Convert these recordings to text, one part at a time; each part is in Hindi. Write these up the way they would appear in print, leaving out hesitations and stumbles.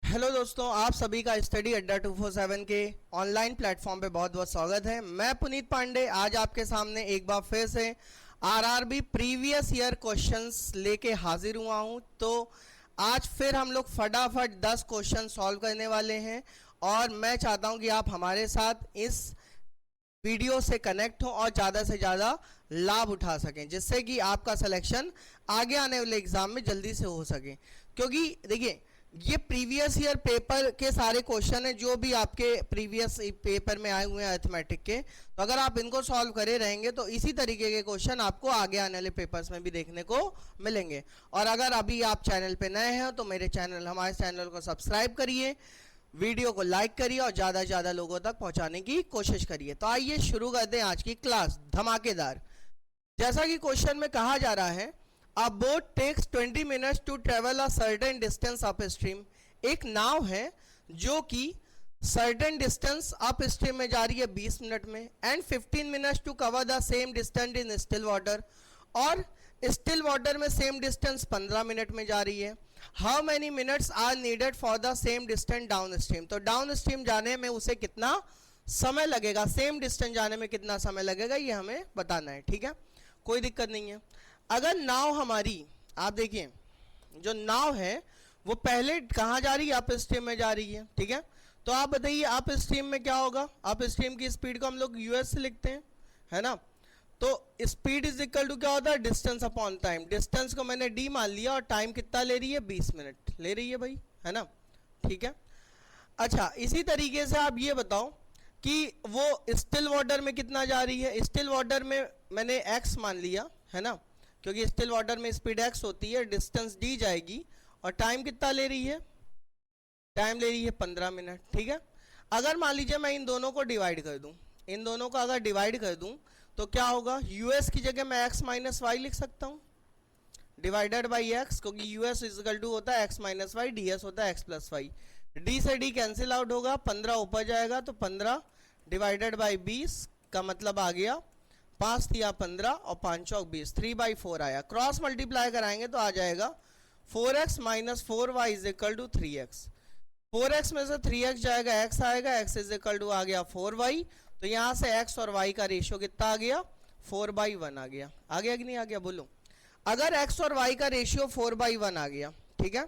हेलो दोस्तों, आप सभी का स्टडी अड्डा 247 के ऑनलाइन प्लेटफॉर्म पे बहुत बहुत स्वागत है। मैं पुनीत पांडे आज आपके सामने एक बार फिर से आरआरबी प्रीवियस ईयर क्वेश्चंस लेके हाजिर हुआ हूं। तो आज फिर हम लोग फटाफट 10 क्वेश्चन सॉल्व करने वाले हैं और मैं चाहता हूं कि आप हमारे साथ इस वीडियो से कनेक्ट हो और ज़्यादा से ज़्यादा लाभ उठा सकें, जिससे कि आपका सिलेक्शन आगे आने वाले एग्जाम में जल्दी से हो सके। क्योंकि देखिए, ये प्रीवियस ईयर पेपर के सारे क्वेश्चन है जो भी आपके प्रीवियस पेपर में आए हुए हैं अरिथमेटिक के। तो अगर आप इनको सॉल्व करे रहेंगे तो इसी तरीके के क्वेश्चन आपको आगे आने वाले पेपर्स में भी देखने को मिलेंगे। और अगर अभी आप चैनल पे नए हैं तो हमारे चैनल को सब्सक्राइब करिए, वीडियो को लाइक करिए और ज़्यादा से ज़्यादा लोगों तक पहुंचाने की कोशिश करिए। तो आइए शुरू करते हैं आज की क्लास धमाकेदार। जैसा कि क्वेश्चन में कहा जा रहा है, A boat takes 20 minutes to travel a certain distance upstream। एक नाव है जो कि certain distance upstream में जा रही है 20 मिनट में, and 15 minutes to cover the same distance in still water। और still water में same distance 15 मिनट में जा रही है। How many minutes are needed for the same distance downstream। तो downstream जाने में उसे कितना समय लगेगा, same distance जाने में कितना समय लगेगा, ये हमें बताना है। ठीक है, कोई दिक्कत नहीं है। अगर नाव हमारी, आप देखिए, जो नाव है वो पहले कहाँ जा रही है, अप स्ट्रीम में जा रही है। ठीक है, तो आप बताइए अप स्ट्रीम में क्या होगा। अप स्ट्रीम की स्पीड को हम लोग यूएस से लिखते हैं, है ना। तो स्पीड इज इक्वल टू क्या होता है, डिस्टेंस अपॉन टाइम। डिस्टेंस को मैंने डी मान लिया और टाइम कितना ले रही है, 20 मिनट ले रही है भाई, है ना। ठीक है, अच्छा इसी तरीके से आप ये बताओ कि वो स्टिल वाटर में कितना जा रही है। स्टिल वाटर में मैंने एक्स मान लिया, है ना, क्योंकि स्टिल वाटर में स्पीड एक्स होती है, डिस्टेंस डी जाएगी और टाइम कितना ले रही है, टाइम ले रही है 15 मिनट। ठीक है, अगर मान लीजिए मैं इन दोनों को डिवाइड कर दूं, इन दोनों को अगर डिवाइड कर दूं तो क्या होगा, यूएस की जगह मैं एक्स माइनस वाई लिख सकता हूं, डिवाइडेड बाई एक्स, क्योंकि यूएस इजिकल टू होता है एक्स माइनस वाई, डीएस होता है एक्स प्लस वाई। डी से डी कैंसिल आउट होगा, 15 ऊपर जाएगा तो 15 डिवाइडेड बाई 20 का मतलब आ गया 5 दिया 15 और 5 चौक 20, 3/4 आया। क्रॉस मल्टीप्लाई कराएंगे तो आ जाएगा 4x minus 4y is equal to 3x। 4x में से 3x जाएगा, x आएगा, x इज इक्वल टू आ गया 4y। तो यहाँ से x और y का रेशियो कितना आ गया, 4/1 आ गया। आ गया कि नहीं आ गया, बोलो। अगर x और y का रेशियो 4/1 आ गया, ठीक है,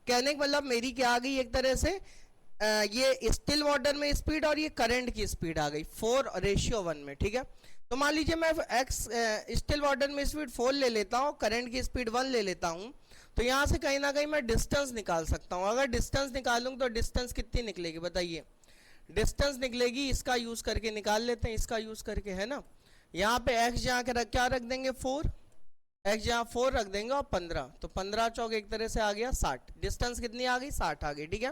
कहने का मतलब मेरी क्या आ गई, एक तरह से ये स्टिल वाटर में स्पीड और ये करंट की स्पीड आ गई 4:1 में। ठीक है, तो मान लीजिए मैं एक्स स्टिल वाटर में स्पीड 4 ले लेता हूँ, करंट की स्पीड 1 ले लेता हूँ, तो यहाँ से कहीं ना कहीं मैं डिस्टेंस निकाल सकता हूँ। अगर डिस्टेंस निकालूँ तो डिस्टेंस कितनी निकलेगी बताइए। डिस्टेंस निकलेगी, इसका यूज करके निकाल लेते हैं, इसका यूज करके, है ना। यहाँ पे एक्स जहाँ के क्या रख देंगे 4, एक्स जहाँ 4 रख देंगे और 15, तो 15 चौक एक तरह से आ गया 60। डिस्टेंस कितनी आ गई, 60 आ गई। ठीक है,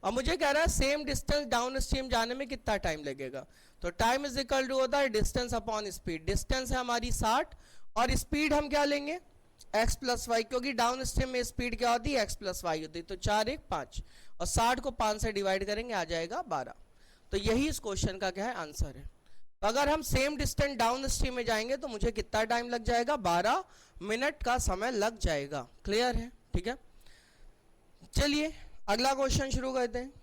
और मुझे कह रहा है सेम डिस्टेंस डाउन स्ट्रीम जाने में कितना टाइम लगेगा। तो टाइम इज इक्वल टू होता है डिस्टेंस अपॉन स्पीड। डिस्टेंस है हमारी 60 और स्पीड हम क्या लेंगे, x प्लस वाई, क्योंकि डाउन स्ट्रीम में स्पीड क्या होती है, x प्लस वाई होती है। तो 4 1 5 और 60 को 5 से डिवाइड करेंगे आ जाएगा 12। तो यही इस क्वेश्चन का क्या है, आंसर है। तो अगर हम सेम डिस्टेंस डाउन स्ट्रीम में जाएंगे तो मुझे कितना टाइम लग जाएगा, 12 मिनट का समय लग जाएगा। क्लियर है, ठीक है। चलिए अगला क्वेश्चन शुरू करते हैं।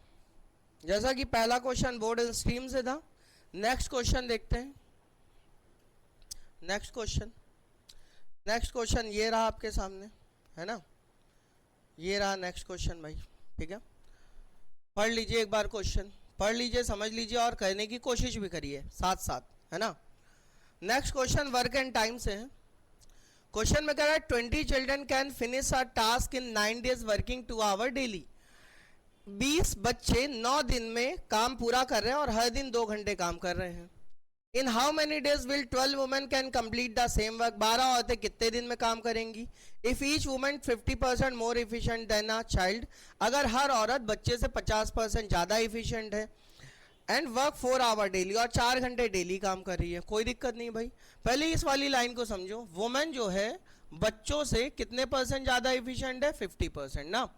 जैसा कि पहला क्वेश्चन बोर्ड एंड स्ट्रीम से था, नेक्स्ट क्वेश्चन देखते हैं। नेक्स्ट क्वेश्चन ये रहा आपके सामने, है ना, ये रहा नेक्स्ट क्वेश्चन भाई। ठीक है, पढ़ लीजिए एक बार क्वेश्चन, पढ़ लीजिए, समझ लीजिए और कहने की कोशिश भी करिए साथ साथ, है ना। Next question work and time से है। क्वेश्चन में कह रहा है 20 children can finish a task in 9 days working 2 hour daily. 20 बच्चे 9 दिन में काम पूरा कर रहे हैं और हर दिन 2 घंटे काम कर रहे हैं। In how many days will 12 women can complete the same work. 12 औरतें कितने दिन में काम करेंगी। If each women 50% more efficient than a child. अगर हर औरत बच्चे से 50% ज़्यादा इफिशिएंट है। एंड वर्क 4 आवर डेली, और 4 घंटे डेली काम कर रही है। कोई दिक्कत नहीं भाई, पहले इस वाली लाइन को समझो। वुमेन जो है बच्चों से कितने % ज़्यादा इफिशिएंट है, 50% ना।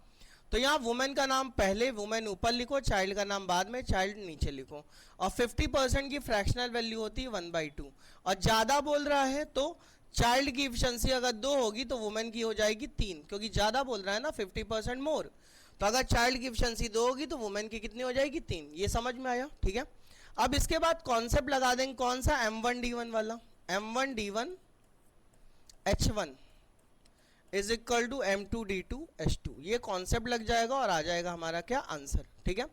तो यहाँ वुमेन का नाम पहले, वुमेन ऊपर लिखो, चाइल्ड का नाम बाद में, चाइल्ड नीचे लिखो। और 50% की फ्रैक्शनल वैल्यू होती है 1/2। और ज़्यादा बोल रहा है तो चाइल्ड की इफिशिएंसी अगर 2 होगी तो वुमेन की हो जाएगी 3, क्योंकि ज़्यादा बोल रहा है ना, 50% मोर। तो अगर चाइल्ड की एफिशिएंसी 2 होगी तो वुमेन की कितनी हो जाएगी 3। ये समझ में आया, ठीक है। अब इसके बाद कॉन्सेप्ट लगा देंगे, कौन सा, M1D1 वाला, M1D1H1 is equal to M2D2H2। ये कॉन्सेप्ट लग जाएगा और आ जाएगा हमारा क्या आंसर, ठीक है।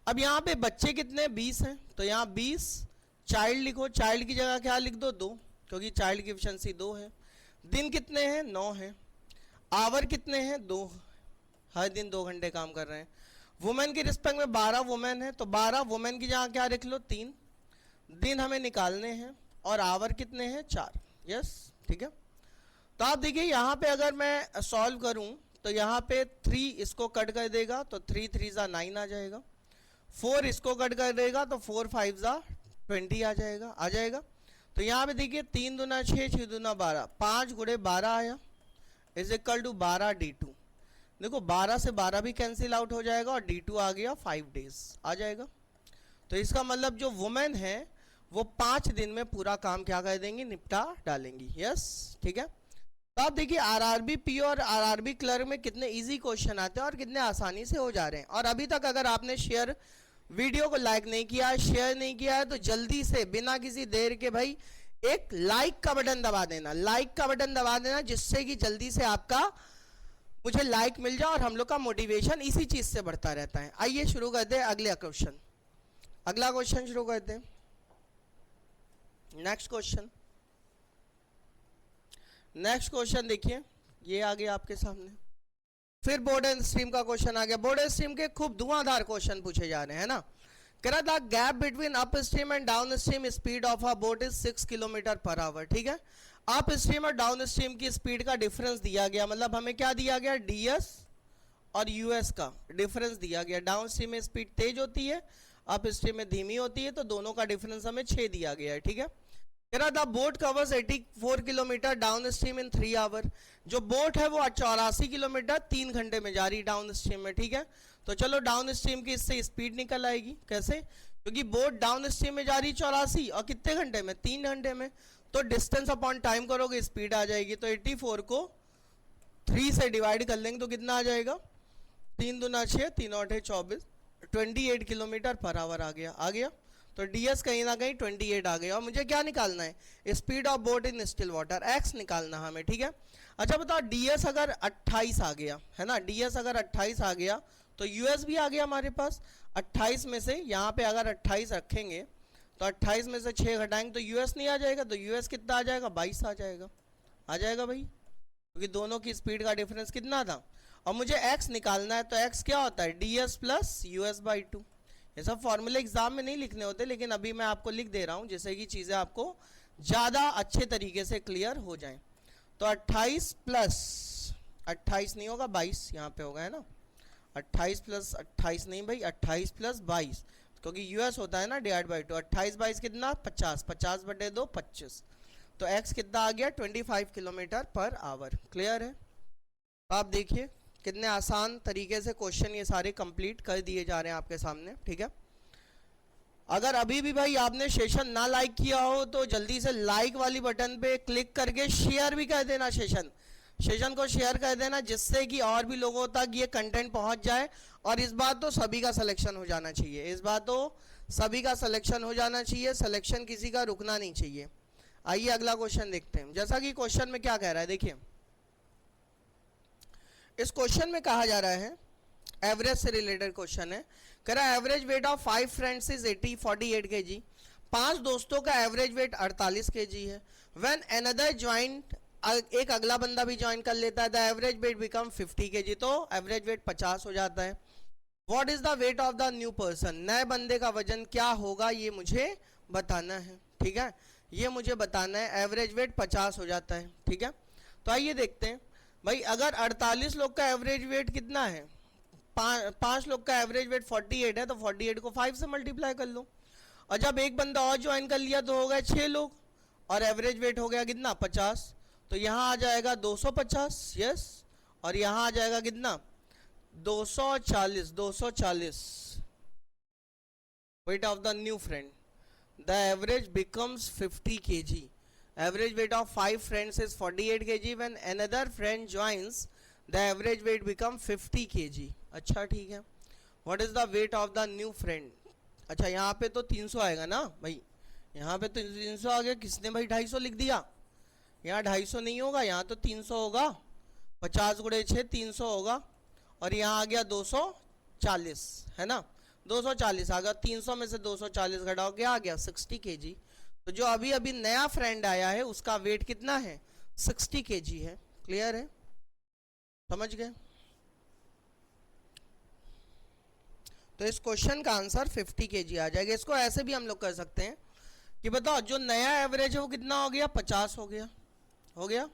अब यहाँ पे बच्चे कितने 20 हैं, तो यहाँ 20 चाइल्ड लिखो, चाइल्ड की जगह क्या लिख दो 2, क्योंकि चाइल्ड की एफिशिएंसी 2 है। दिन कितने हैं 9 हैं। आवर कितने हैं 2, हर दिन 2 घंटे काम कर रहे हैं। वुमेन के रिस्पेक्ट में 12 वुमेन है, तो 12 वुमेन की जगह क्या लिख लो 3। दिन हमें निकालने हैं और आवर कितने हैं 4। यस, ठीक है। तो आप देखिए यहाँ पे अगर मैं सॉल्व करूं तो यहाँ पे 3 इसको कट कर देगा तो 3 3 जा 9 आ जाएगा। 4 इसको कट कर देगा तो 4 5 जा 20 आ जाएगा। तो यहाँ पे देखिए 3 दूना 6, 6 दूना 12, 5 गुणे 12 आया इज इक्वल टू 12 D2। देखो 12 से 12 भी कैंसिल आउट हो जाएगा और D2 आ गया 5 डेज आ जाएगा। तो इसका मतलब जो वुमेन है वो 5 दिन में पूरा काम क्या कर देंगी, निपटा डालेंगी। यस, ठीक है। तो आप देखिए आरआरबी पी और आरआरबी क्लर्क में कितने इजी क्वेश्चन आते हैं और कितने आसानी से हो जा रहे हैं। और अभी तक अगर आपने वीडियो को लाइक नहीं किया है, शेयर नहीं किया है, तो जल्दी से बिना किसी देर के भाई एक लाइक का बटन दबा देना, लाइक का बटन दबा देना, जिससे कि जल्दी से आपका मुझे लाइक मिल जाए और हम लोग का मोटिवेशन इसी चीज से बढ़ता रहता है। आइए शुरू करते हैं अगला क्वेश्चन शुरू करते हैं। नेक्स्ट क्वेश्चन देखिए, ये आ गया आपके सामने। फिर बोर्ड एंड स्ट्रीम का क्वेश्चन आ गया। बोर्ड एंड स्ट्रीम के खूब धुआंधार क्वेश्चन पूछे जा रहे हैं ना। कह रहा था gap between up stream and down stream speed of a boat is 6 kilometre per hour, ठीक है। अप स्ट्रीम और डाउन स्ट्रीम की स्पीड का डिफरेंस दिया गया, मतलब हमें क्या दिया गया, DS और US का डिफरेंस दिया गया। डाउन स्ट्रीम में स्पीड तेज होती है, अप स्ट्रीम में धीमी होती है, तो दोनों का डिफरेंस हमें 6 दिया गया है, ठीक है। The boat covers 84 kilometer down stream in 3 hour. जो बोट है वो 84 किलोमीटर 3 घंटे में जा रही डाउन स्ट्रीम में, ठीक है। तो चलो डाउन स्ट्रीम की इससे स्पीड निकल आएगी, कैसे, क्योंकि बोट डाउन स्ट्रीम में जा रही 84 और कितने घंटे में, 3 घंटे में। तो डिस्टेंस अपॉन टाइम करोगे स्पीड आ जाएगी। तो 84 को 3 से डिवाइड कर लेंगे तो कितना आ जाएगा, 3 दूना 6, 3 और 8 24, 28 किलोमीटर पर आवर आ गया। तो DS कहीं ना कहीं 28 आ गया। और मुझे क्या निकालना है, speed of boat in still water, X निकालना हमें, ठीक है। अच्छा बताओ DS अगर 28 आ गया है ना, DS अगर 28 आ गया तो US भी आ गया हमारे पास। 28 में से यहाँ पे अगर 28 रखेंगे तो 28 में से 6 घटाएंगे तो US नहीं आ जाएगा, तो US कितना आ जाएगा, 22 आ जाएगा भाई, क्योंकि दोनों की स्पीड का डिफरेंस कितना था। और मुझे X निकालना है, तो X क्या होता है, DS प्लस US/2। ये सब फॉर्मूले एग्जाम में नहीं लिखने होते, लेकिन अभी मैं आपको लिख दे रहा हूं जिससे कि चीजें आपको ज्यादा अच्छे तरीके से क्लियर हो जाएं। तो 28 प्लस 28 नहीं होगा, 22 यहाँ पे होगा, है ना। 28 प्लस 28 नहीं भाई, 28 प्लस 22, क्योंकि US होता है ना डिवाइड बाई 2। 28 22 कितना, 50, 50 बटे 2 25। तो X कितना आ गया, 25 किलोमीटर पर आवर। क्लियर है। आप देखिए कितने आसान तरीके से क्वेश्चन ये सारे कंप्लीट कर दिए जा रहे हैं आपके सामने, ठीक है। अगर अभी भी भाई आपने सेशन ना लाइक किया हो तो जल्दी से लाइक वाली बटन पे क्लिक करके शेयर भी कर देना, सेशन को शेयर कर देना, जिससे कि और भी लोगों तक ये कंटेंट पहुंच जाए। और इस बार तो सभी का सिलेक्शन हो जाना चाहिए, सिलेक्शन किसी का रुकना नहीं चाहिए। आइए अगला क्वेश्चन देखते हैं। जैसा कि क्वेश्चन में क्या कह रहा है, देखिए इस क्वेश्चन में कहा जा रहा है, एवरेज से रिलेटेड क्वेश्चन है। कह रहा है average weight of 5 friends is 48 kg। 5 दोस्तों का एवरेज वेट 48 kg है। व्हेन अनदर ज्वाइंट, एक अगला बंदा भी ज्वाइन कर लेता है, the average weight become 50 kg, तो एवरेज वेट 50 हो जाता है। What is the weight of the new person, नए बंदे का वजन क्या होगा, ये मुझे बताना है, ठीक है। ये मुझे बताना है, एवरेज वेट 50 हो जाता है, ठीक है। तो आइए देखते हैं भाई, अगर 48 लोग का एवरेज वेट कितना है, 5 लोग का एवरेज वेट 48 है, तो 48 को 5 से मल्टीप्लाई कर लो। और जब एक बंदा और ज्वाइन कर लिया तो हो गए 6 लोग और एवरेज वेट हो गया कितना, 50। तो यहाँ आ जाएगा 250, यस। और यहाँ आ जाएगा कितना, 240 weight of the new friend. The average becomes 50 kg। Average weight of 5 friends is 48 kg. When another friend joins, the average weight become 50 kg. अच्छा ठीक है। What is the weight of the new friend? अच्छा यहाँ पे तो 300 आएगा ना भाई, यहाँ पे तो 300 आ गया। किसने भाई 250 लिख दिया? यहाँ 250 नहीं होगा, यहाँ तो 300 होगा। 50 गुणे 6 300 होगा, और यहाँ आ गया 240, है ना। 240 आ गया, 300 में से 240 घटाओ, क्या आ गया 60 kg। तो जो अभी अभी नया फ्रेंड आया है उसका वेट कितना है? 60 kg है। क्लियर है? समझ गए? तो इस क्वेश्चन का आंसर 50 kg आ जाएगा। इसको ऐसे भी हम लोग कर सकते हैं कि बताओ जो नया एवरेज है वो कितना हो गया? 50 हो गया। हो गया,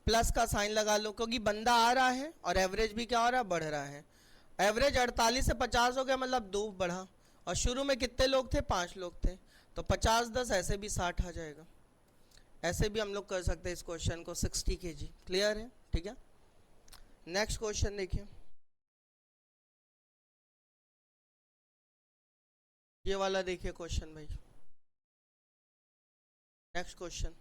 प्लस का साइन लगा लो, क्योंकि बंदा आ रहा है और एवरेज भी क्या हो रहा है? बढ़ रहा है। एवरेज 48 से 50 हो गया, मतलब 2 बढ़ा। और शुरू में कितने लोग थे? 5 लोग थे, तो 50 10 ऐसे भी 60 आ जाएगा। ऐसे भी हम लोग कर सकते हैं इस क्वेश्चन को 60 kg। क्लियर है? ठीक है, नेक्स्ट क्वेश्चन देखिए। ये वाला देखिए क्वेश्चन भाई, नेक्स्ट क्वेश्चन।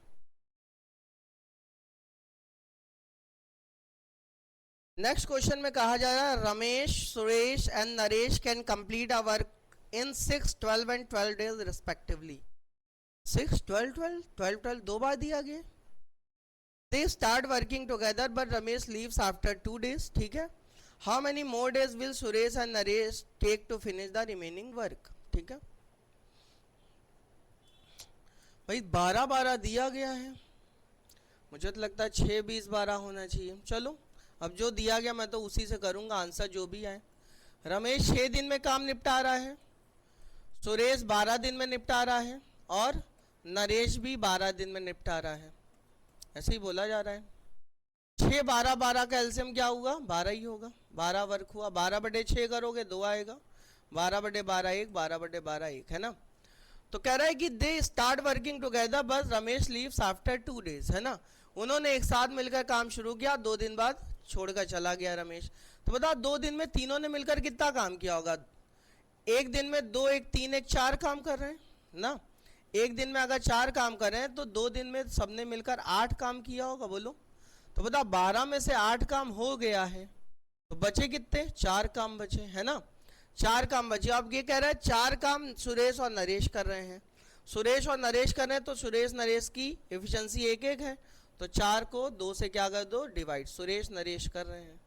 नेक्स्ट क्वेश्चन में कहा जा रहा है Ramesh, Suresh and Naresh can complete a work in 6, 12 and 12 days respectively. 6, 12, 12, 12, 12 दो बार दिया गया। They start working together but Ramesh leaves after 2 days। ठीक है, how many more days will Suresh and Naresh take to finish the remaining work? ठीक है भाई, 12-12 दिया गया है। मुझे तो लगता है 6, 20, 12 होना चाहिए। चलो अब जो दिया गया मैं तो उसी से करूंगा, आंसर जो भी आए। रमेश 6 दिन में काम निपटा रहा है, सुरेश 12 दिन में निपटा रहा है, और नरेश भी 12 दिन में निपटा रहा है। ऐसे ही बोला जा रहा है। 6, 12, 12 का एलसीएम क्या होगा? 12 ही होगा। 12 वर्क हुआ, 12/6 करोगे 2 आएगा, 12/12 1, 12/12 1, है ना। तो कह रहा है कि दे स्टार्ट वर्किंग टुगेदर बस रमेश लीव्स आफ्टर 2 days, है ना। उन्होंने एक साथ मिलकर काम शुरू किया, 2 दिन बाद छोड़कर चला गया रमेश। तो बताओ 2 दिन में तीनों ने मिलकर कितना काम किया होगा? एक दिन में 2, 1, 3, 1, 4 काम कर रहे हैं ना। एक दिन में अगर 4 काम कर रहे हैं तो 2 दिन में सबने मिलकर 8 काम किया होगा, बोलो। तो बताओ 12 में से 8 काम हो गया है, तो बचे कितने? 4 काम बचे, है ना। 4 काम बचे। अब ये कह रहा है 4 काम सुरेश और नरेश कर रहे हैं। सुरेश और नरेश कर रहे हैं तो सुरेश नरेश की एफिशिएंसी 1-1 है, तो 4 को 2 से क्या कर दो? डिवाइड। सुरेश नरेश कर रहे हैं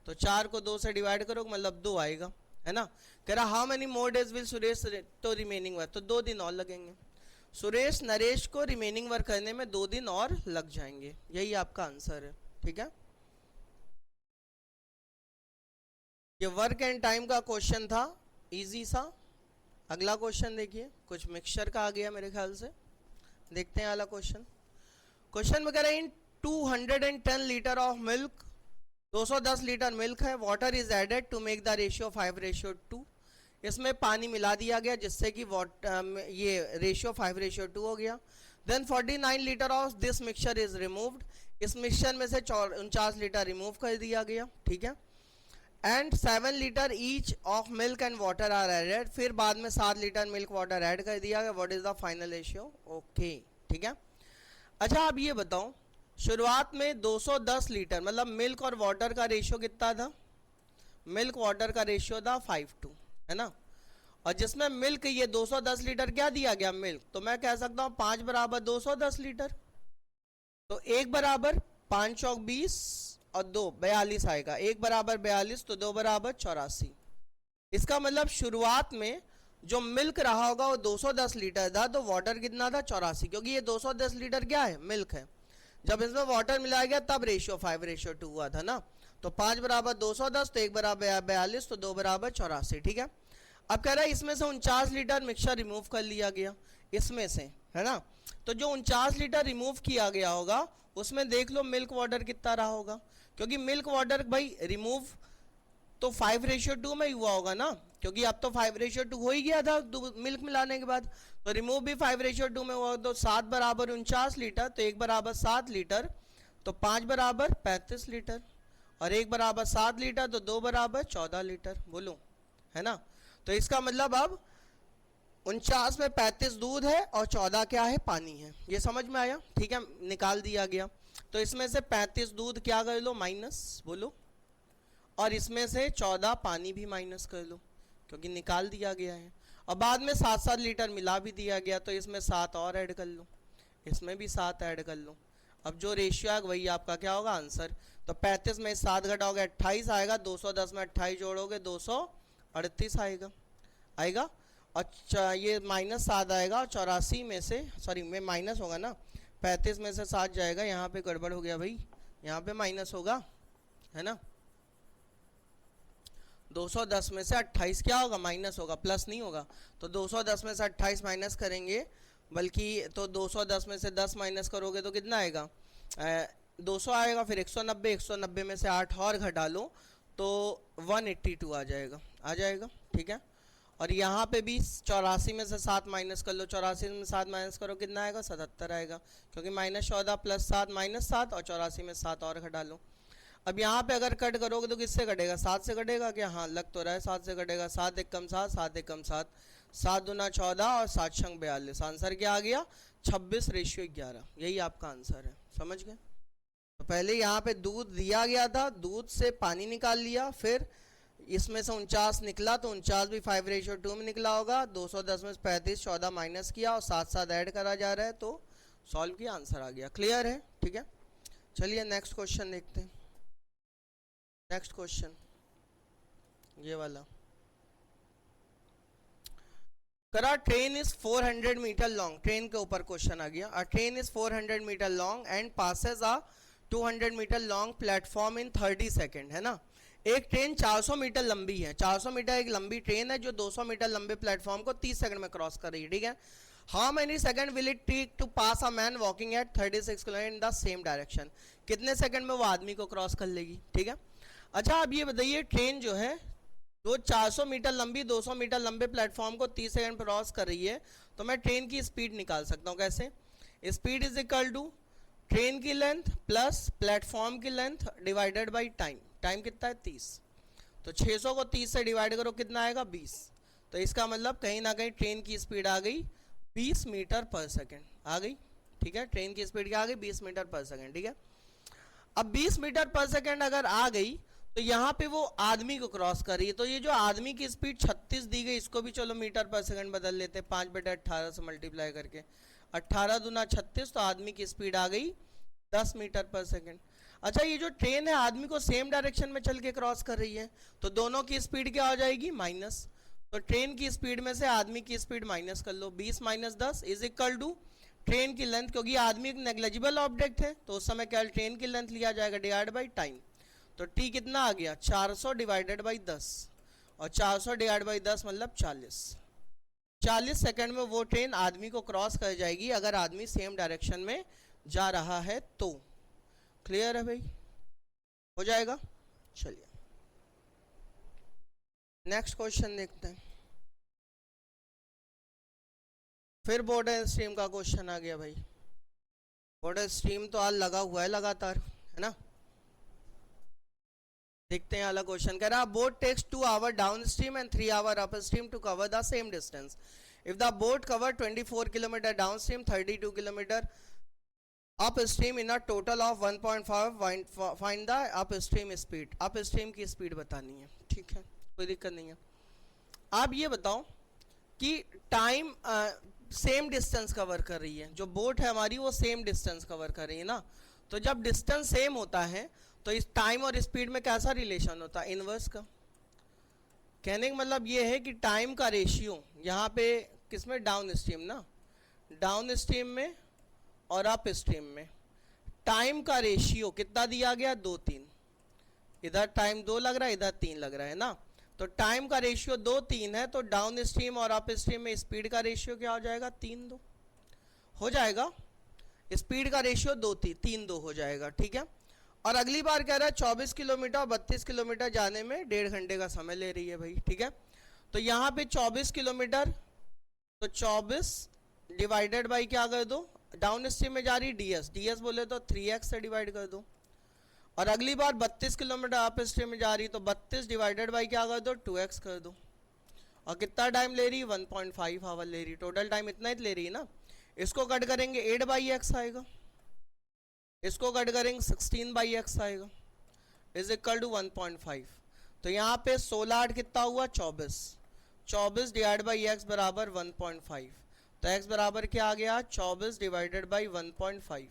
तो 4 को 2 से डिवाइड करो, मतलब 2 आएगा, है ना। कह रहा how many more days will Suresh तो रिमेनिंग वर्क, तो 2 दिन और लगेंगे। सुरेश नरेश को रिमेनिंग वर्क करने में 2 दिन और लग जाएंगे। यही आपका आंसर है। ठीक है, ये वर्क एंड टाइम का क्वेश्चन था, इजी सा। अगला क्वेश्चन देखिए, कुछ मिक्सचर का आ गया मेरे ख्याल से। देखते हैं अगला क्वेश्चन। क्वेश्चन में कह रहे हैं in 210 litre of milk, 210 litre milk है, water is added to make the ratio 5:2। इसमें पानी मिला दिया गया जिससे कि ये रेशियो 5:2 हो गया। Then 49 liter of this mixture is removed. इस मिक्सचर में से 49 लीटर रिमूव कर दिया गया। ठीक है, and 7 liter each of milk and water are added. फिर बाद में 7 लीटर मिल्क वाटर ऐड कर दिया गया। What is the final ratio? Okay, ठीक है। अच्छा आप ये बताओ, शुरुआत में 210 लीटर मतलब मिल्क और वाटर का रेशियो कितना था? मिल्क वाटर का रेशियो था 5:2, है ना। और जिसमें मिल्क ये 210 लीटर क्या दिया गया? मिल्क। तो मैं कह सकता हूँ 5 बराबर 210 लीटर, तो 1 बराबर 5 चौक 20 और 2 42 आएगा। 1 बराबर 42 तो 2 बराबर 84। इसका मतलब शुरुआत में जो मिल्क रहा होगा वो 210 लीटर था, तो वाटर कितना था? 84, क्योंकि ये 210 लीटर क्या है? मिल्क है। जब इसमें वाटर मिलाया गया तब रेशियो 5:2 हुआ था ना। तो 5 बराबर 210, तो 1 बराबर 42, तो 2 बराबर 84। ठीक है, अब कह रहा है इसमें से 49 लीटर मिक्सचर रिमूव कर लिया गया इसमें से, है ना। तो जो 49 लीटर रिमूव किया गया होगा उसमें देख लो मिल्क वाटर कितना रहा होगा, क्योंकि मिल्क वाटर भाई रिमूव तो 5:2 में ही हुआ होगा ना, क्योंकि अब तो 5:2 हो ही गया था मिल्क मिलाने के बाद, तो रिमूव भी 5:2 में हुआ। तो 7 बराबर 49 लीटर, तो 1 बराबर 7 लीटर, तो 5 बराबर 35 लीटर, और 1 बराबर 7 लीटर, तो 2 बराबर 14 लीटर, बोलो, है ना। तो इसका मतलब अब 49 में 35 दूध है और 14 क्या है? पानी है। ये समझ में आया? ठीक है, निकाल दिया गया। तो इसमें से 35 दूध क्या कर लो? माइनस, बोलो, और इसमें से 14 पानी भी माइनस कर लो क्योंकि निकाल दिया गया है। और बाद में 7-7 लीटर मिला भी दिया गया तो इसमें 7 और ऐड कर लो, इसमें भी 7 ऐड कर लो। अब जो रेशियो आएगा वही आपका क्या होगा आंसर। तो 35 में 7 घटाओगे 28 आएगा, 210 में 28 जोड़ोगे 238 आएगा आएगा। और ये -7 आएगा और 84 में से सॉरी में माइनस होगा ना, 35 में से 7 जाएगा, यहाँ पे गड़बड़ हो गया भाई, यहाँ पे माइनस होगा है ना। 210 में से 28 क्या होगा माइनस होगा, प्लस नहीं होगा। तो 210 में से 28 माइनस करेंगे, बल्कि तो 210 में से 10 माइनस करोगे तो कितना आएगा 200 आएगा। फिर 190, 190 में से 8 और घटा लो तो 182 आ जाएगा ठीक है। और यहाँ पे भी 84 में से 7 माइनस कर लो, 84 में 7 माइनस करो कितना आएगा 77 आएगा, क्योंकि -14 + 7 -7 और 84 में 7 और घटा लो। अब यहाँ पे अगर कट करोगे तो किससे कटेगा, 7 से कटेगा क्या, हाँ लग तो रहा है 7 से कटेगा। 7 एकम 7, 7 एकम 7, 7 दूना 14 और 7 छंग 42। आंसर क्या आ गया 26:11। यही आपका आंसर है, समझ गए। तो पहले यहाँ पे दूध दिया गया था, दूध से पानी निकाल लिया, फिर इसमें से 49 निकला तो 49 भी 5:2 में निकला होगा। 210 में 35 14 माइनस किया और 7 ऐड करा जा रहा है तो सॉल्व किया, आंसर आ गया। क्लियर है, ठीक है। चलिए नेक्स्ट क्वेश्चन देखते हैं। नेक्स्ट क्वेश्चन ये वाला करा, train is 400 meter long, train के ऊपर क्वेश्चन आ गया। A train is 400 meter long and passes a 200 meter long platform in 30 second, है ना। एक ट्रेन 400 मीटर लंबी है, 400 मीटर एक लंबी ट्रेन है जो 200 मीटर लंबे प्लेटफॉर्म को 30 सेकंड में क्रॉस कर रही है, ठीक है। How many second will it take to pass a man walking at 36 kilometer in the same direction, कितने सेकंड में वो आदमी को क्रॉस कर लेगी, ठीक है। अच्छा अब ये बताइए, ट्रेन जो है वो 400 मीटर लंबी 200 मीटर लंबे प्लेटफॉर्म को 30 सेकंड पर क्रॉस कर रही है, तो मैं ट्रेन की स्पीड निकाल सकता हूँ कैसे। Speed is equal to train की लेंथ प्लस प्लेटफॉर्म की length divided by time. Time कितना है 30, तो 600 को 30 से डिवाइड करो कितना आएगा 20। तो इसका मतलब कहीं ना कहीं ट्रेन की स्पीड आ गई 20 मीटर पर सेकेंड आ गई, ठीक है। ट्रेन की स्पीड क्या आ गई 20 मीटर पर सेकेंड, ठीक है। अब 20 मीटर पर सेकेंड अगर आ गई तो यहाँ पे वो आदमी को क्रॉस कर रही है, तो ये जो आदमी की स्पीड 36 दी गई इसको भी चलो मीटर पर सेकंड बदल लेते हैं, 5/18 से मल्टीप्लाई करके, 18 दूना 36, तो आदमी की स्पीड आ गई 10 मीटर पर सेकंड। अच्छा ये जो ट्रेन है आदमी को सेम डायरेक्शन में चल के क्रॉस कर रही है, तो दोनों की स्पीड क्या हो जाएगी माइनस। तो ट्रेन की स्पीड में से आदमी की स्पीड माइनस कर लो, 20 - 10 इज इक्वल टू ट्रेन की लेंथ, क्योंकि आदमी एक नेग्लिजिबल ऑब्जेक्ट है तो उस समय क्या ट्रेन की लेंथ लिया जाएगा डिवाइड बाई टाइम। तो टी कितना आ गया 400 डिवाइडेड बाई 10, और 400 डिवाइड बाई 10 मतलब 40 सेकंड में वो ट्रेन आदमी को क्रॉस कर जाएगी अगर आदमी सेम डायरेक्शन में जा रहा है तो। क्लियर है भाई, हो जाएगा। चलिए नेक्स्ट क्वेश्चन देखते हैं। फिर बॉर्डर स्ट्रीम का क्वेश्चन आ गया भाई। बॉर्डर स्ट्रीम तो आज लगा हुआ है लगातार, है ना। देखते हैं अगला क्वेश्चन कह रहा, boat takes 2 hour down stream and 3 hour up stream to cover the same distance. If the boat cover 24 kilometre down stream 32 kilometre up stream in a total of 1.5, find the up stream speed. Up stream की स्पीड बतानी है, ठीक है, कोई दिक्कत नहीं है। आप ये बताओ कि टाइम सेम डिस्टेंस कवर कर रही है, जो बोट है हमारी वो सेम डिस्टेंस कवर कर रही है ना। तो जब डिस्टेंस सेम होता है तो इस टाइम और स्पीड में कैसा रिलेशन होता है, इनवर्स का। कहने का मतलब ये है कि टाइम का रेशियो यहाँ पे किसमें, डाउन स्ट्रीम ना, डाउन स्ट्रीम में और अप स्ट्रीम में टाइम का रेशियो कितना दिया गया 2 3, इधर टाइम 2 लग रहा है इधर 3 लग रहा है ना। तो टाइम का रेशियो 2 3 है, तो डाउन स्ट्रीम और अप स्ट्रीम में स्पीड का रेशियो क्या हो जाएगा 3 2 हो जाएगा। स्पीड का रेशियो 2 3 2 हो जाएगा, ठीक है। और अगली बार कह रहा है 24 किलोमीटर और 32 किलोमीटर जाने में 1.5 घंटे का समय ले रही है भाई, ठीक है। तो यहाँ पे 24 किलोमीटर, तो 24 डिवाइडेड बाई क्या कर दो, डाउन स्ट्रीम में जा रही ds बोले तो 3x से डिवाइड कर दो। और अगली बार 32 किलोमीटर अप स्ट्रीम में जा रही तो 32 डिवाइडेड बाई क्या कर दो 2x कर दो। और कितना टाइम ले रही 1.5 आवर ले रही, टोटल टाइम इतना ही ले रही है ना। इसको कट करेंगे 8/x आएगा, इसको कट करेंगे 16/x आएगा, इज इक्वल टू 1.5। तो यहाँ पे 16 8 कितना हुआ 24, 24 डिवाइड बाई एक्स बराबर 1.5, तो एक्स बराबर क्या आ गया 24 डिवाइडेड बाई 1.5,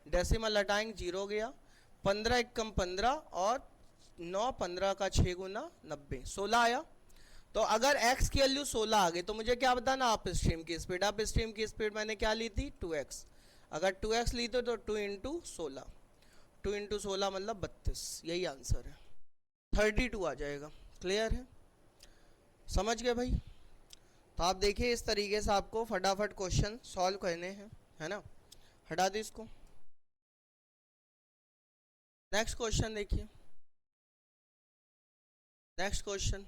डेसिमल हटाएंगे 0 गया, 15 एकम 15 और 9 15 का 6 गुना 90, 16 आया। तो अगर x की वैल्यू 16 आ गई तो मुझे क्या बताना अप स्ट्रीम की स्पीड, अप स्ट्रीम की स्पीड मैंने क्या ली थी 2x, अगर 2x ली तो 2 इंटू 16, 2 इंटू 16 मतलब 32, यही आंसर है 32 आ जाएगा। क्लियर है, समझ गए भाई। तो आप देखिए इस तरीके से आपको फटाफट क्वेश्चन सॉल्व करने हैं, है ना। हटा दे इसको। नेक्स्ट क्वेश्चन देखिए, नेक्स्ट क्वेश्चन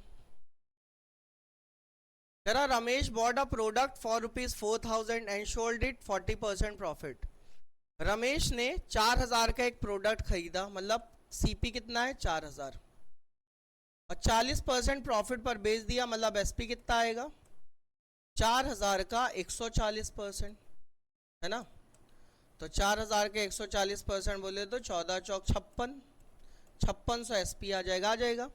कह रहा Ramesh bought a product for ₹4,000 and sold it 40% profit. Ramesh ने 4,000 का एक प्रोडक्ट खरीदा, मतलब सीपी कितना है 4,000, और 40% प्रॉफिट पर बेच दिया, मतलब एसपी कितना आएगा 4,000 का 140%, है ना। तो 4,000 के 140% बोले तो 14 चौक 56, 5600 एसपी आ जाएगा, आ जाएगा।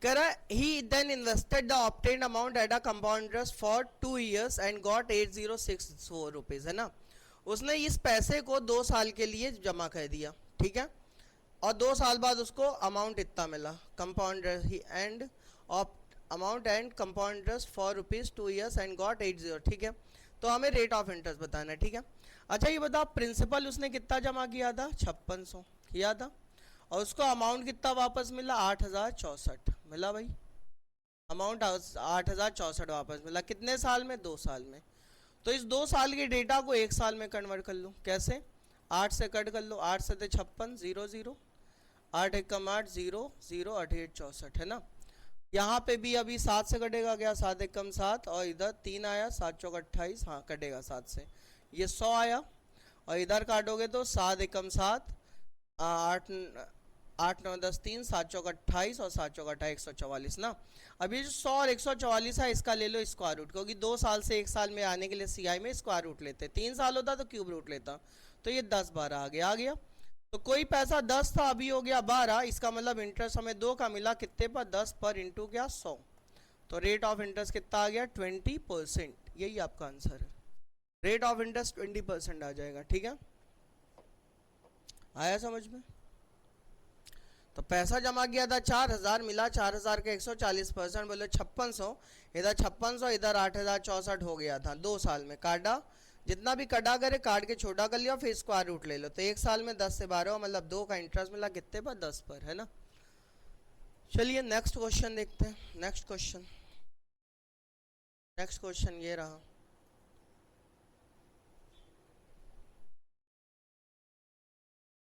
कह रहा he then invested the obtained amount at a compound interest for 2 years and got 8064 rupees, है ना। उसने इस पैसे को 2 साल के लिए जमा कर दिया, ठीक है, और 2 साल बाद उसको अमाउंट इतना मिला, compound and amount and compound interest for ₹2 years and got 80, ठीक है। तो हमें रेट ऑफ इंटरेस्ट बताना है, ठीक है। अच्छा ये बताओ प्रिंसिपल उसने कितना जमा किया था 5600 किया था, और उसको अमाउंट कितना वापस मिला 8,064 मिला भाई, अमाउंट 8,064 वापस मिला, कितने साल में 2 साल में। तो इस 2 साल के डेटा को 1 साल में कन्वर्ट कर लो, कैसे 8 से कट कर लो, 8 से 56 0 0, 8 एकम 8 0 0 8 64, है ना। यहाँ पे भी अभी 7 से कटेगा क्या, 7 एकम 7, और इधर 3 आया, 7 चौक 28, हाँ कटेगा 7 से, ये 100 आया, और इधर काटोगे तो 7 एकम 7, 8 8 9 10 3, 7 चौक 28 और 7 चौक 28 144 ना। अभी जो 100 और 144 है इसका ले लो स्क्वायर रूट, क्योंकि 2 साल से 1 साल में आने के लिए सीआई में स्क्वायर रूट लेते, 3 साल होता तो क्यूब रूट लेता, तो ये 10 12 आ गया, आ गया। तो कोई पैसा 10 था अभी हो गया 12, इसका मतलब इंटरेस्ट हमें 2 का मिला, कितने पर 10 पर इंटू क्या 100, तो रेट ऑफ इंटरेस्ट कितना आ गया 20%, यही आपका आंसर है, रेट ऑफ इंटरेस्ट 20% आ जाएगा, ठीक है। आया समझ में। तो पैसा जमा किया था 4,000, मिला 4,000 के 140%, बोले 5600, इधर 5600 इधर 8,064 हो गया था, 2 साल में काटा, जितना भी कटा करे काट के छोटा कर लिया, फिर स्क्वायर रूट ले लो, तो 1 साल में 10 से 12 मतलब 2 का इंटरेस्ट मिला, कितने पर 10 पर, है ना। चलिए नेक्स्ट क्वेश्चन देखते हैं, नेक्स्ट क्वेश्चन, नेक्स्ट क्वेश्चन ये रहा।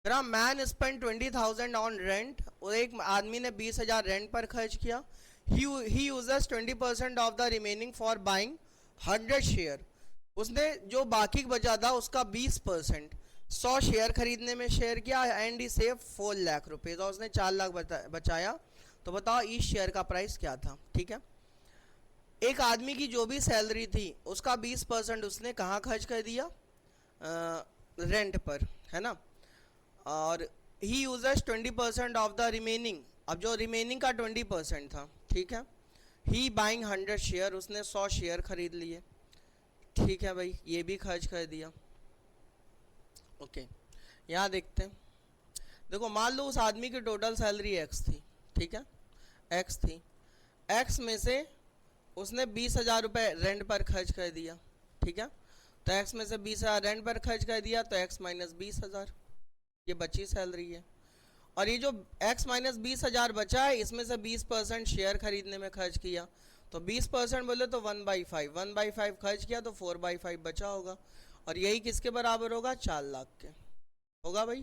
मैन स्पेंड 20,000 ऑन रेंट, और एक आदमी ने 20,000 रेंट पर खर्च किया। He uses 20% of the remaining for buying 100 share, उसने जो बाकी बचा था उसका 20% 100 शेयर खरीदने में शेयर किया, and he save 4 lakh rupees, और उसने 4 लाख बचाया। तो बताओ इस शेयर का प्राइस क्या था, ठीक है। एक आदमी की जो भी सैलरी थी उसका 20% उसने कहाँ खर्च कर दिया, रेंट पर, है ना। और he uses 20% of the remaining, अब जो रिमेनिंग का 20% था, ठीक है। ही बाइंग 100 शेयर, उसने 100 शेयर खरीद लिए, ठीक है भाई, ये भी खर्च कर दिया। ओके यहाँ देखते हैं, देखो मान लो उस आदमी की टोटल सैलरी एक्स थी, ठीक है, एक्स थी, एक्स में से उसने 20,000 रुपये रेंट पर खर्च कर दिया, ठीक है। तो एक्स में से 20,000 रेंट पर खर्च कर दिया, तो एक्स माइनस 20,000 ये बची सैलरी है, और ये जो x माइनस 20,000 बचा है इसमें से 20% शेयर खरीदने में खर्च किया, तो 20% बोले तो 1/5, 1/5 खर्च किया तो 4/5 बचा होगा, और यही किसके बराबर होगा 4 लाख के होगा भाई।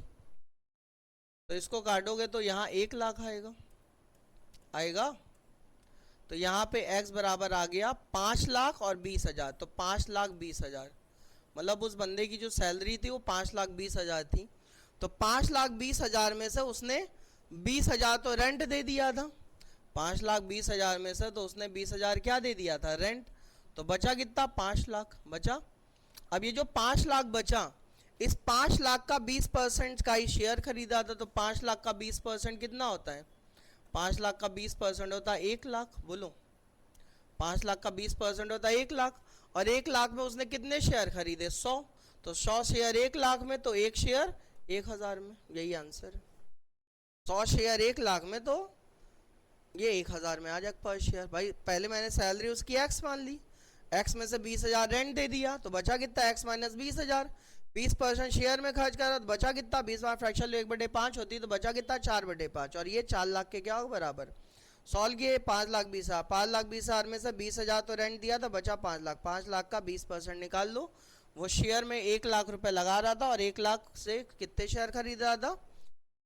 तो इसको काटोगे तो यहाँ 1 लाख आएगा, आएगा। तो यहाँ पे x बराबर आ गया 5 लाख और 20,000, तो 5,20,000, मतलब उस बंदे की जो सैलरी थी वो 5,20,000 थी, तो 5,20,000 में से उसने 20,000 तो रेंट दे दिया था, 5,20,000 में से तो उसने 20,000 क्या दे दिया था रेंट, तो बचा कितना 5 लाख बचा। अब ये जो 5 लाख बचा, इस 5 लाख का 20% का ही शेयर खरीदा था, तो 5 लाख का 20% कितना होता है 5 लाख का 20% होता है 1 लाख, बोलो 5 लाख का 20% होता है 1 लाख, और 1 लाख में उसने कितने शेयर खरीदे 100, तो 100 शेयर 1 लाख में, तो एक शेयर 1000 में, यही आंसर है। 100 शेयर 1 लाख में तो ये 1000 में आ जाएगा पर शेयर। भाई पहले मैंने सैलरी उसकी एक्स मान ली, एक्स में से 20,000 रेंट दे दिया, तो बचा कितना एक्स माइनस 20,000, 20% शेयर में खर्च करा तो बचा कितना 20 में फ्रैक्शन 1/5 होती तो बचा कितना 4/5, और ये 4 लाख के क्या हो बराबर। सॉल्व किए 5,20,000, 5,20,000 में से 20,000 तो रेंट दिया तो बचा 5 लाख, 5 लाख का 20% निकाल लो। वो शेयर में 1 लाख रुपए लगा रहा था और 1 लाख से कितने शेयर खरीद रहा था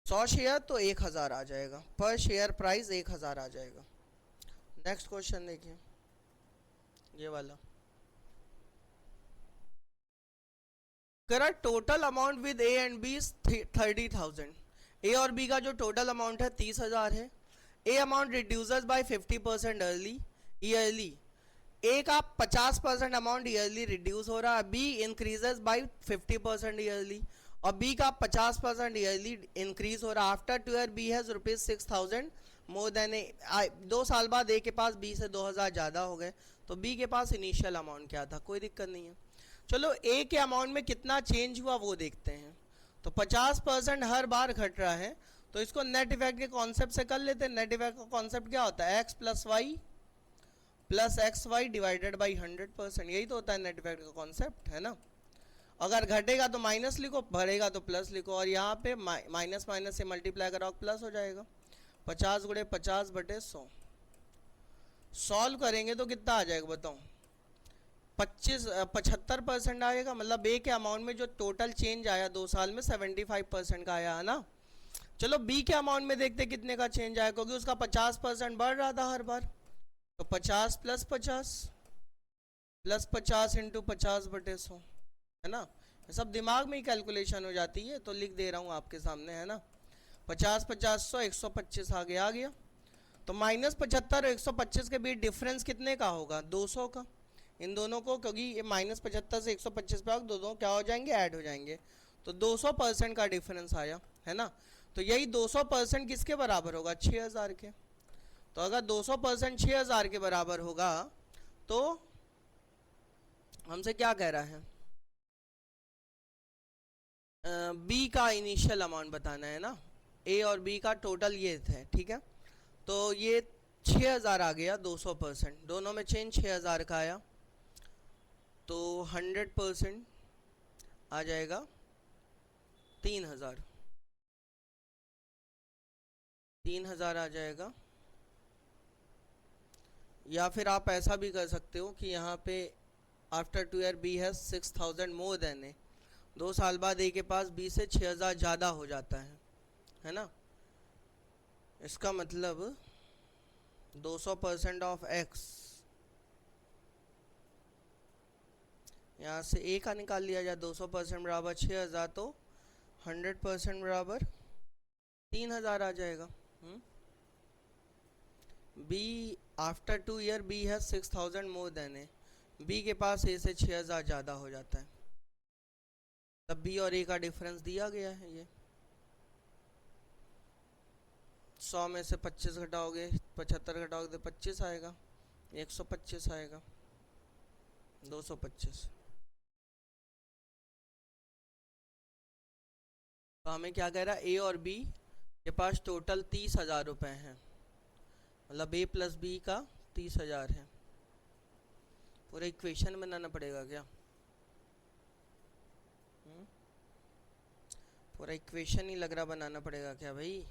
100 शेयर, तो 1000 आ जाएगा, पर शेयर प्राइस 1000 आ जाएगा। नेक्स्ट क्वेश्चन देखिए ये वाला, total amount with A and B 30,000। A और बी का जो टोटल अमाउंट है 30,000 है। A amount reduces by 50% early yearly, A का 50% अमाउंट ईयरली रिड्यूस हो रहा है, बी इंक्रीजेस बाय 50% ईयरली, और बी का 50% ईयरली इंक्रीज हो रहा है। After 2 year B has ₹6,000 more than A, 2 साल बाद ए के पास बी से 2,000 ज़्यादा हो गए, तो बी के पास इनिशियल अमाउंट क्या था, कोई दिक्कत नहीं है। चलो ए के अमाउंट में कितना चेंज हुआ वो देखते हैं। तो 50% हर बार घट रहा है, तो इसको नेट इफेक्ट के कॉन्सेप्ट से कर लेते हैं। नेट इफेक्ट का कॉन्सेप्ट क्या होता है, x plus y divided by 100%, यही तो होता है नेट इफेक्ट का कॉन्सेप्ट, है ना। अगर घटेगा तो माइनस लिखो, बढ़ेगा तो प्लस लिखो, और यहाँ पे माइनस माइनस से मल्टीप्लाई करो प्लस हो जाएगा। 50 × 50/100 सॉल्व करेंगे तो कितना आ जाएगा बताओ, 75% आएगा। मतलब ए के अमाउंट में जो टोटल चेंज आया 2 साल में 75% का आया, है ना। चलो बी के अमाउंट में देखते कितने का चेंज आया, क्योंकि उसका 50% बढ़ रहा था हर बार, तो 50 + 50 + 50 × 50/100, है ना। ये सब दिमाग में ही कैलकुलेशन हो जाती है, तो लिख दे रहा हूँ आपके सामने, है ना। 50 50 100 125 आगे आ गया। तो -75 और 125 के बीच डिफरेंस कितने का होगा 200 का, इन दोनों को, क्योंकि ये -75 से 125 पे दोनों क्या हो जाएंगे ऐड हो जाएंगे, तो 200% का डिफरेंस आया, है ना। तो यही 200% किसके बराबर होगा 6,000 के। तो अगर 200% 6,000 के बराबर होगा तो हमसे क्या कह रहा है, बी का इनिशियल अमाउंट बताना है ना। ए और बी का टोटल ये है, ठीक है। तो ये 6,000 आ गया 200%, दोनों में चेंज 6,000 का आया, तो 100% आ जाएगा 3,000, 3,000 आ जाएगा। या फिर आप ऐसा भी कर सकते हो कि यहाँ पे after 2 year B has 6,000 more than A, 2 साल बाद ए के पास बी से 6,000 ज़्यादा हो जाता है ना। इसका मतलब 200% ऑफ एक्स, यहाँ से ए का निकाल लिया जाए, 200% बराबर 6,000, तो 100% बराबर 3,000 आ जाएगा। बी आफ्टर 2 ईयर बी है 6,000 मोर देन ए, बी के पास ए से 6,000 ज़्यादा हो जाता है, तब बी और ए का डिफरेंस दिया गया है। ये 100 में से 25 घटाओगे, 75 घटाओगे तो 25 आएगा, 125 आएगा, 225। तो हमें क्या कह रहा है, ए और बी के पास टोटल 30,000 रुपये हैं, मतलब ए प्लस बी का 30,000 है। पूरा इक्वेशन बनाना पड़ेगा क्या, पूरा इक्वेशन ही लग रहा बनाना पड़ेगा क्या भाई।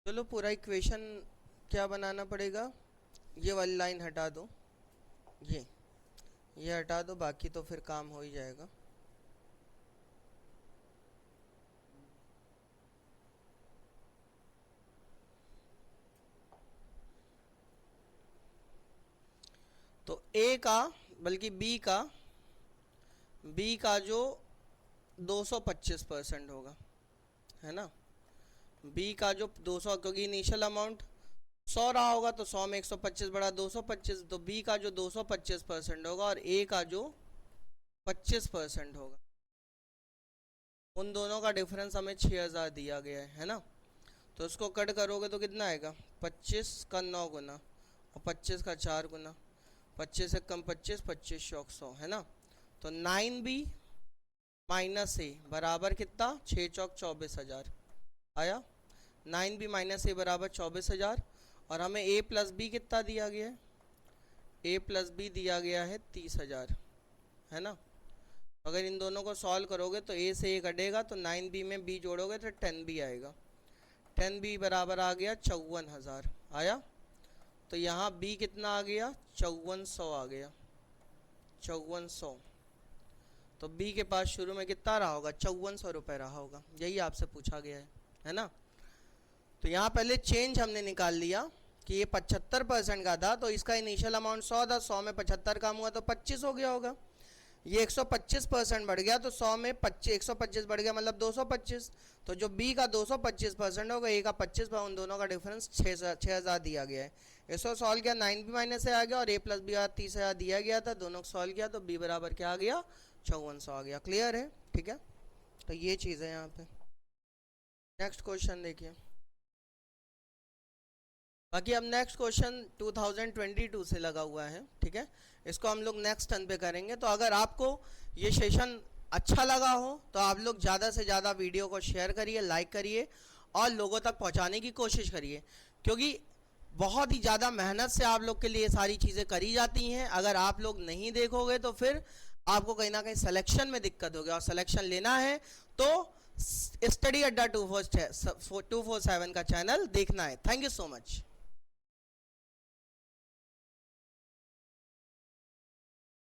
चलो पूरा इक्वेशन क्या बनाना पड़ेगा, ये वाली लाइन हटा दो, ये हटा दो, बाकी तो फिर काम हो ही जाएगा। तो ए का बल्कि बी का जो 225% होगा, है ना। बी का जो 200, क्योंकि इनिशियल अमाउंट 100 रहा होगा, तो 100 में 125 बढ़ा 225, तो बी का जो 225% होगा और ए का जो 25% होगा, उन दोनों का डिफरेंस हमें 6,000 दिया गया है ना। तो उसको कट करोगे तो कितना आएगा, 25 का 9 गुना और 25 का 4 गुना, 25 से कम 25, 25 चौक 100 है ना। तो 9b माइनस ए बराबर कितना, 6 चौक 24,000 आया। 9b माइनस ए बराबर 24,000 और हमें a प्लस बी कितना दिया गया है, a प्लस बी दिया गया है 30,000 है ना। अगर इन दोनों को सॉल्व करोगे तो a से a कटेगा तो 9b में b जोड़ोगे तो 10b आएगा। 10b बराबर आ गया 54,000 आया। तो यहाँ b कितना आ गया, 5400 आ गया, 5400। तो b के पास शुरू में कितना रहा होगा, 5400 रुपये रहा होगा, यही आपसे पूछा गया है ना। तो यहाँ पहले चेंज हमने निकाल लिया कि ये 75% का था तो इसका इनिशियल अमाउंट 100 था, 100 में 75 कम हुआ तो 25 हो गया होगा। ये 125% बढ़ गया तो 100 में 125 बढ़ गया मतलब 225। तो जो b का 225% होगा, a का 25, उन दोनों का डिफरेंस 6,000 दिया गया है। इसको सॉल्व किया 9b माइनस से आ गया और a प्लस बी 30,000 दिया गया था, दोनों को सॉल्व किया तो b बराबर क्या आ गया, 5400 आ गया। क्लियर है, ठीक है। तो ये चीज़ है यहाँ पे। नेक्स्ट क्वेश्चन देखिए। बाकी अब नेक्स्ट क्वेश्चन 2022 से लगा हुआ है, ठीक है। इसको हम लोग नेक्स्ट टर्न पे करेंगे। तो अगर आपको ये सेशन अच्छा लगा हो तो आप लोग ज़्यादा से ज़्यादा वीडियो को शेयर करिए, लाइक करिए और लोगों तक पहुंचाने की कोशिश करिए, क्योंकि बहुत ही ज़्यादा मेहनत से आप लोग के लिए सारी चीज़ें करी जाती हैं। अगर आप लोग नहीं देखोगे तो फिर आपको कहीं ना कहीं सिलेक्शन में दिक्कत होगी, और सिलेक्शन लेना है तो स्टडी अड्डा 247 का चैनल देखना है। Thank you so much.